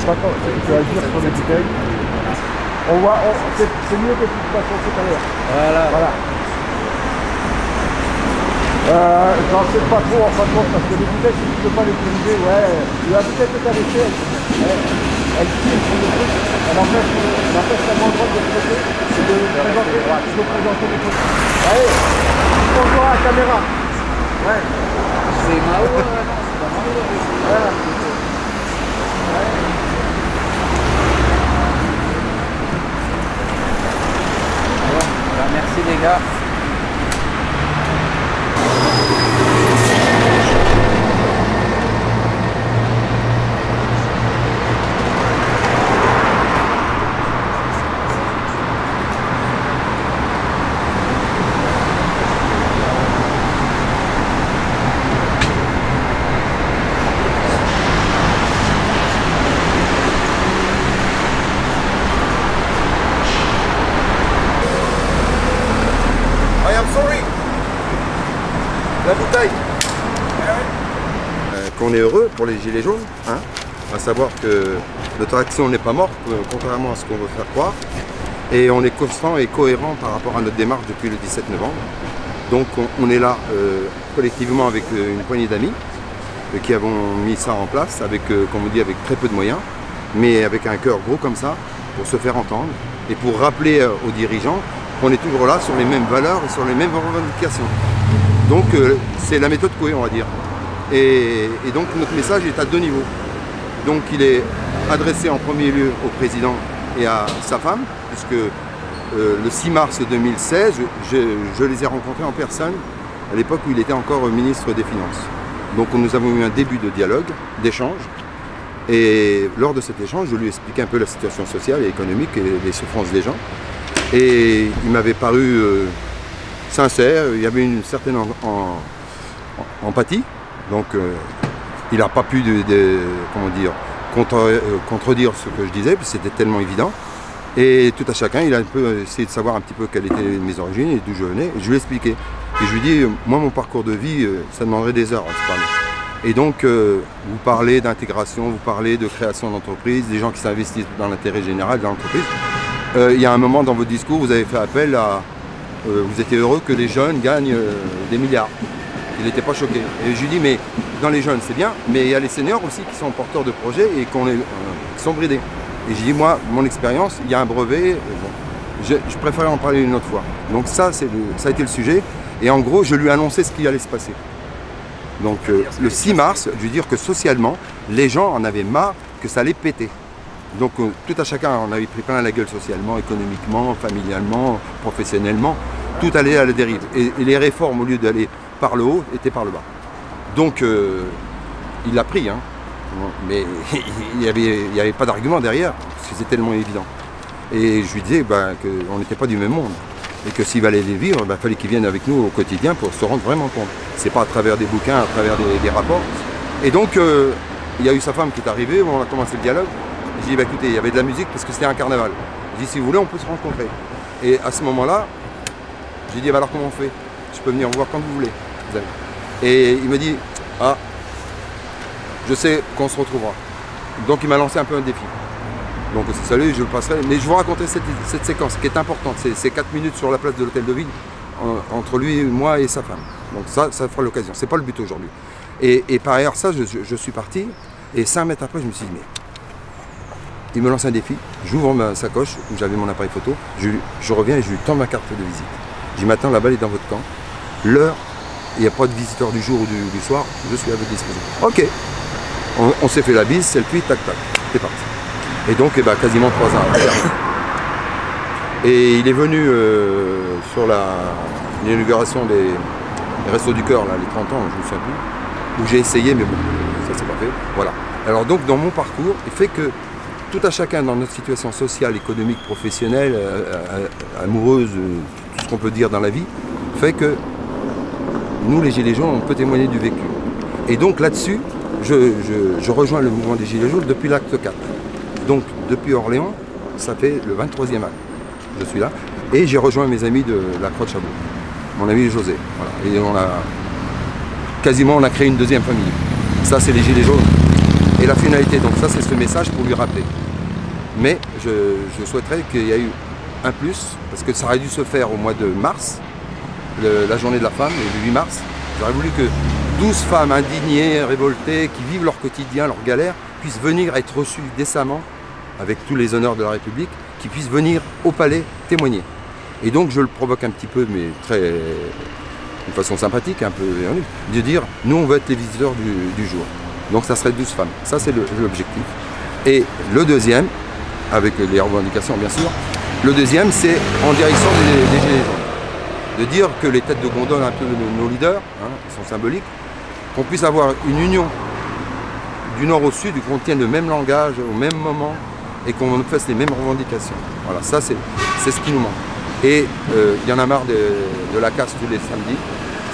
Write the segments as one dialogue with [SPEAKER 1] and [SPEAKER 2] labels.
[SPEAKER 1] pas quand tu peux agir sur les bouteilles. On voit, c'est mieux que tu te passes tout à l'heure. Voilà. J'en sais pas trop en fin de compte, parce que les bouteilles, si tu ne peux pas les utiliser, ouais, la bouteille que tu as laissée, elle empêche la grande droite de traiter et de présenter les photos. Allez, bonjour à la caméra. Ouais.
[SPEAKER 2] C'est Mao, non, c'est pas Mao.
[SPEAKER 1] Voilà.
[SPEAKER 2] Bon, merci les gars.
[SPEAKER 3] La bouteille. Qu'on est heureux pour les gilets jaunes, hein, à savoir que notre action n'est pas morte, contrairement à ce qu'on veut faire croire, et on est constant et cohérent par rapport à notre démarche depuis le 17 novembre. Donc on est là collectivement avec une poignée d'amis qui avons mis ça en place, avec, comme on dit, avec très peu de moyens, mais avec un cœur gros comme ça, pour se faire entendre et pour rappeler aux dirigeants qu'on est toujours là sur les mêmes valeurs et sur les mêmes revendications. Donc c'est la méthode Coué, on va dire. Et donc notre message est à deux niveaux. Donc il est adressé en premier lieu au président et à sa femme, puisque le 6 mars 2016, je les ai rencontrés en personne, à l'époque où il était encore ministre des Finances. Donc nous avons eu un début de dialogue, d'échange. Et lors de cet échange, je lui ai expliqué un peu la situation sociale et économique et les souffrances des gens. Et il m'avait paru sincère, il y avait une certaine empathie, donc il n'a pas pu comment dire, contredire ce que je disais, parce que c'était tellement évident. Et tout à chacun, il a un peu essayé de savoir un petit peu quelles étaient mes origines et d'où je venais, et je lui ai expliqué. Et je lui ai dit, moi mon parcours de vie, ça demanderait des heures à se parler. Et donc, vous parlez d'intégration, vous parlez de création d'entreprise, des gens qui s'investissent dans l'intérêt général de l'entreprise. Il y a un moment dans votre discours, vous avez fait appel à... vous étiez heureux que les jeunes gagnent des milliards. Il n'était pas choqué. Et je lui dis, mais dans les jeunes, c'est bien, mais il y a les seniors aussi qui sont porteurs de projets et qui sont bridés. Et je dis, moi, mon expérience, il y a un brevet, bon, je préfère en parler une autre fois. Donc ça, ça a été le sujet. Et en gros, je lui ai annoncé ce qui allait se passer. Donc le 6 mars, je veux dire que socialement, les gens en avaient marre que ça allait péter. Donc tout à chacun, on avait pris plein la gueule socialement, économiquement, familialement, professionnellement. Tout allait à la dérive. Et les réformes, au lieu d'aller par le haut, étaient par le bas. Donc il l'a pris, hein. Mais il n'y avait pas d'argument derrière, parce que c'était tellement évident. Et je lui disais qu'on n'était pas du même monde. Et que s'il allait les vivre, il fallait qu'ils viennent avec nous au quotidien pour se rendre vraiment compte. C'est pas à travers des bouquins, à travers des rapports. Et donc, il y a eu sa femme qui est arrivée, on a commencé le dialogue. J'ai dit, écoutez, il y avait de la musique parce que c'était un carnaval. J'ai dit, si vous voulez, on peut se rencontrer. Et à ce moment-là, j'ai dit, alors comment on fait? Je peux venir vous voir quand vous voulez. Et il me dit, ah, je sais qu'on se retrouvera. Donc il m'a lancé un peu un défi. Donc salut, je le passerai. Mais je vous raconterai cette séquence qui est importante. C'est 4 minutes sur la place de l'hôtel de ville entre lui, moi et sa femme. Donc ça fera l'occasion. C'est pas le but aujourd'hui. Et par ailleurs, ça, je suis parti. Et 5 mètres après, je me suis dit, mais il me lance un défi. J'ouvre ma sacoche où j'avais mon appareil photo. Je reviens et je lui tends ma carte de visite. Je dis, maintenant, la balle est dans votre camp. L'heure, il n'y a pas de visiteur du jour ou du soir. Je suis à votre disposition. Ok. On s'est fait la bise, selfie, tac, tac. C'est parti. Et donc, quasiment 3 ans après. Et il est venu sur l'inauguration des Restos du Cœur, là, les 30 ans, je ne me souviens plus, où j'ai essayé, mais bon, ça s'est pas fait. Voilà. Alors donc, dans mon parcours, il fait que tout à chacun dans notre situation sociale, économique, professionnelle, amoureuse, tout ce qu'on peut dire dans la vie, fait que nous, les Gilets jaunes, on peut témoigner du vécu. Et donc là-dessus, je rejoins le mouvement des Gilets jaunes depuis l'acte 4. Donc depuis Orléans, ça fait le 23e acte. Je suis là. Et j'ai rejoint mes amis de la Croix de Chabot. Mon ami José. Voilà. Et on a créé une deuxième famille. Ça, c'est les Gilets jaunes. et la finalité. Donc ça, c'est ce message pour lui rappeler. Mais je souhaiterais qu'il y ait eu un plus, parce que ça aurait dû se faire au mois de mars, la journée de la femme, le 8 mars. J'aurais voulu que 12 femmes indignées, révoltées, qui vivent leur quotidien, leur galère, puissent venir être reçues décemment, avec tous les honneurs de la République, qui puissent venir au palais témoigner. Et donc je le provoque un petit peu, mais de façon sympathique, un peu ironique, de dire, nous on veut être les visiteurs du jour. Donc ça serait 12 femmes, ça c'est l'objectif. Et le deuxième, avec les revendications bien sûr, le deuxième c'est en direction des Gilets jaunes. De dire que les têtes de gondole, un peu nos leaders, qui sont symboliques, qu'on puisse avoir une union du nord au sud, qu'on tienne le même langage au même moment et qu'on fasse les mêmes revendications. Voilà, ça c'est ce qui nous manque. Et il y en a marre de la casse tous les samedis,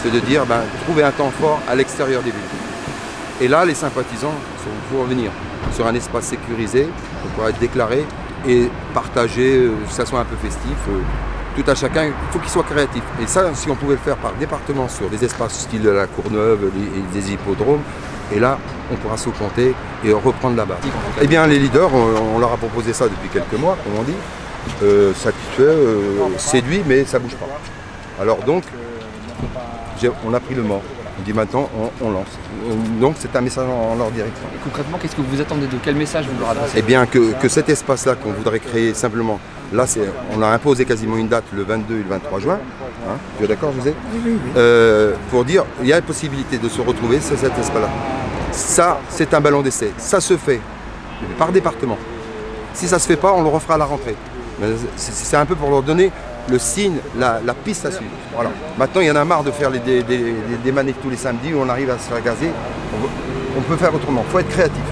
[SPEAKER 3] c'est de dire trouver un temps fort à l'extérieur des villes. Et là, les sympathisants vont venir sur un espace sécurisé, pour pouvoir être déclaré et partager, que ça soit un peu festif. Tout à chacun, il faut qu'il soit créatif. Et ça, si on pouvait le faire par département sur des espaces style la Courneuve, des hippodromes, et là, on pourra se compter et reprendre la base. Eh bien, les leaders, on leur a proposé ça depuis quelques mois, comme on dit, satisfait, séduit, mais ça ne bouge pas. Alors donc, on a pris le mort. On dit maintenant, on lance. Donc c'est un message en leur direction.
[SPEAKER 2] Et concrètement, qu'est-ce que vous attendez de quel message vous leur adressez?
[SPEAKER 3] Eh bien, que cet espace-là qu'on voudrait créer simplement, là on a imposé quasiment une date le 22 et le 23 juin. Hein, tu es d'accord, José?
[SPEAKER 1] Oui.
[SPEAKER 3] Pour dire, il y a une possibilité de se retrouver, c'est cet espace-là. Ça, c'est un ballon d'essai. Ça se fait par département. Si ça ne se fait pas, on le refera à la rentrée. C'est un peu pour leur donner le signe, la piste à suivre. Voilà. Maintenant, il y en a marre de faire des manifs tous les samedis où on arrive à se faire gazer. On peut faire autrement. Il faut être créatif.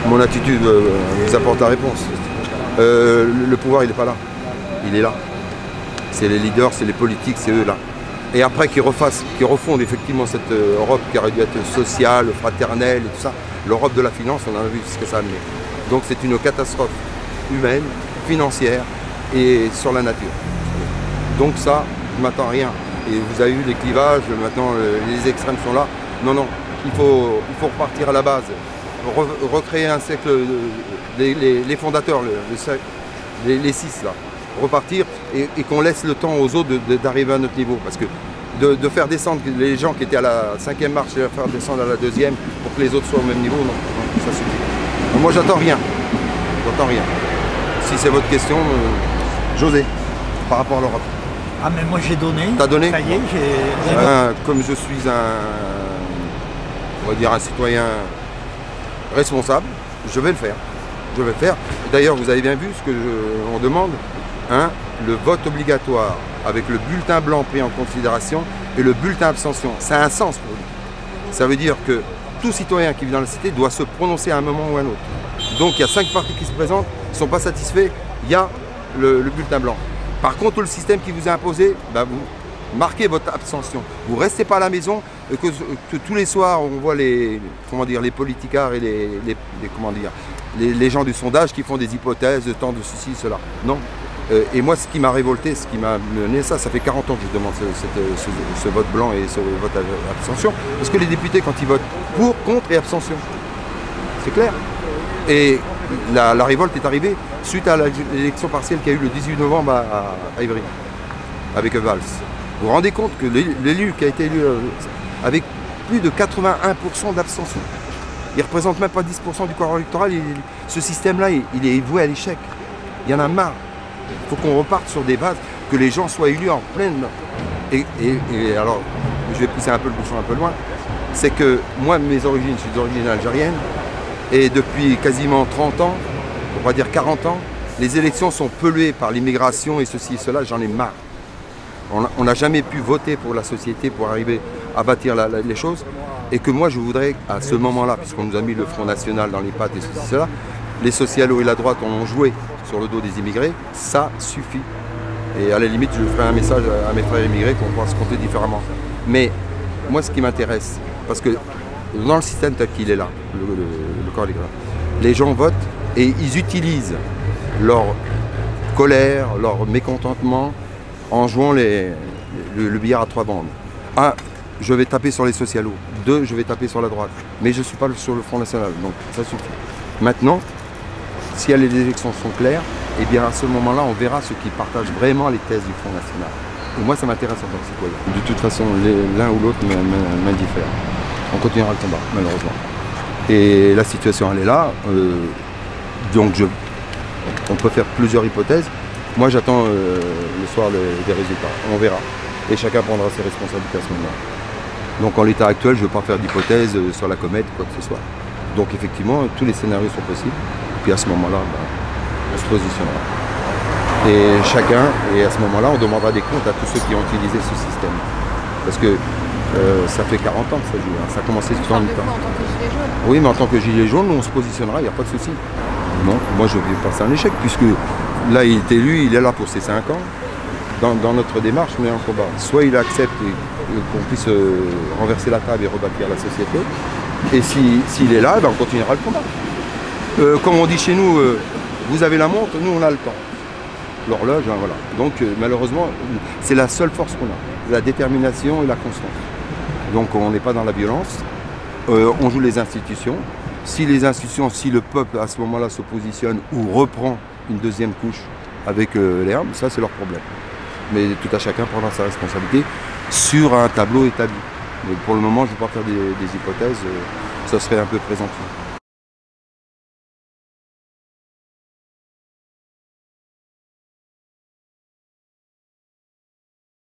[SPEAKER 3] Mon attitude vous apporte la réponse. Le pouvoir, il n'est pas là. Il est là. C'est les leaders, c'est les politiques, c'est eux là. Et après qu'ils refondent effectivement cette Europe qui aurait dû être sociale, fraternelle et tout ça, l'Europe de la finance, on a vu ce que ça a amené. Donc c'est une catastrophe humaine, financière et sur la nature. Donc ça, je ne m'attends à rien. Et vous avez vu les clivages, maintenant les extrêmes sont là. Non, il faut repartir à la base, recréer un siècle, les fondateurs, les 6 là, repartir et qu'on laisse le temps aux autres d'arriver à notre niveau. Parce que de faire descendre les gens qui étaient à la 5e marche et de faire descendre à la 2e pour que les autres soient au même niveau, non, ça suffit. Moi j'attends rien. Si c'est votre question, José, par rapport à l'Europe.
[SPEAKER 1] Ah mais moi j'ai donné.
[SPEAKER 3] T'as donné?
[SPEAKER 1] Ça y est,
[SPEAKER 3] comme je suis on va dire un citoyen responsable, je vais le faire. D'ailleurs, vous avez bien vu ce qu'on demande, le vote obligatoire avec le bulletin blanc pris en considération et le bulletin abstention. Ça a un sens pour lui. Ça veut dire que tout citoyen qui vit dans la cité doit se prononcer à un moment ou à un autre. Donc il y a 5 partis qui se présentent, ils ne sont pas satisfaits, il y a le bulletin blanc. Par contre, le système qui vous est imposé, vous marquez votre abstention. Vous ne restez pas à la maison, que tous les soirs, on voit les politicards et les gens du sondage qui font des hypothèses de temps de ceci, cela. Non. Et moi, ce qui m'a révolté, ce qui m'a mené ça fait 40 ans que je demande ce vote blanc et ce vote abstention. Parce que les députés, quand ils votent pour, contre et abstention, c'est clair. Et la révolte est arrivée suite à l'élection partielle qu'il y a eu le 18 novembre à Ivry, avec Valls. Vous vous rendez compte que l'élu qui a été élu avec plus de 81% d'abstention, il ne représente même pas 10% du corps électoral, ce système-là, il est voué à l'échec. Il y en a marre. Il faut qu'on reparte sur des bases, que les gens soient élus en pleine... Et alors, je vais pousser un peu le bouchon un peu loin, c'est que moi, mes origines, je suis d'origine algérienne, et depuis quasiment 30 ans, on va dire 40 ans, les élections sont polluées par l'immigration et ceci et cela, j'en ai marre. On n'a jamais pu voter pour la société pour arriver à bâtir les choses. Et que moi je voudrais, à ce moment-là, puisqu'on nous a mis le Front National dans les pattes et ceci et cela, les socialos et la droite ont joué sur le dos des immigrés, ça suffit. Et à la limite, je ferai un message à mes frères immigrés qu'on pourra se compter différemment. Mais moi ce qui m'intéresse, parce que dans le système tel qu'il est là, le corps électoral, les gens votent et ils utilisent leur colère, leur mécontentement en jouant le billard à 3 bandes. je vais taper sur les socialos. 2, je vais taper sur la droite. Mais je ne suis pas sur le Front National, donc ça suffit. Maintenant, si les élections sont claires, eh bien à ce moment-là, on verra ceux qui partagent vraiment les thèses du Front National. Et moi, ça m'intéresse en tant que citoyen. De toute façon, l'un ou l'autre m'indiffère. On continuera le combat, malheureusement. Et la situation, elle est là. Donc, on peut faire plusieurs hypothèses. Moi, j'attends le soir des résultats. On verra. Et chacun prendra ses responsabilités à ce moment-là. Donc, en l'état actuel, je ne veux pas faire d'hypothèse sur la comète, quoi que ce soit. Donc, effectivement, tous les scénarios sont possibles. Puis à ce moment-là, on se positionnera. Et à ce moment-là, on demandera des comptes à tous ceux qui ont utilisé ce système. Parce que ça fait 40 ans que ça joue. Hein. Ça a commencé tout en même temps.
[SPEAKER 4] En tant que gilet jaune.
[SPEAKER 3] Oui, mais en tant que gilet jaune, on se positionnera, il n'y a pas de souci. Non, moi je vais passer un échec, puisque là il est élu, il est là pour ses 5 ans. Dans notre démarche, on est en combat. Soit il accepte qu'on puisse renverser la table et rebâtir la société. Et s'il est là, ben, on continuera le combat. Comme on dit chez nous, vous avez la montre, nous on a le temps. L'horloge, hein, voilà. Donc malheureusement, c'est la seule force qu'on a, la détermination et la constance. Donc on n'est pas dans la violence, on joue les institutions. Si les institutions, si le peuple à ce moment-là se positionne ou reprend une deuxième couche avec l'herbe, ça c'est leur problème. Mais tout à chacun prendra sa responsabilité sur un tableau établi. Mais pour le moment, je ne vais pas faire des hypothèses, ça serait un peu présomptueux.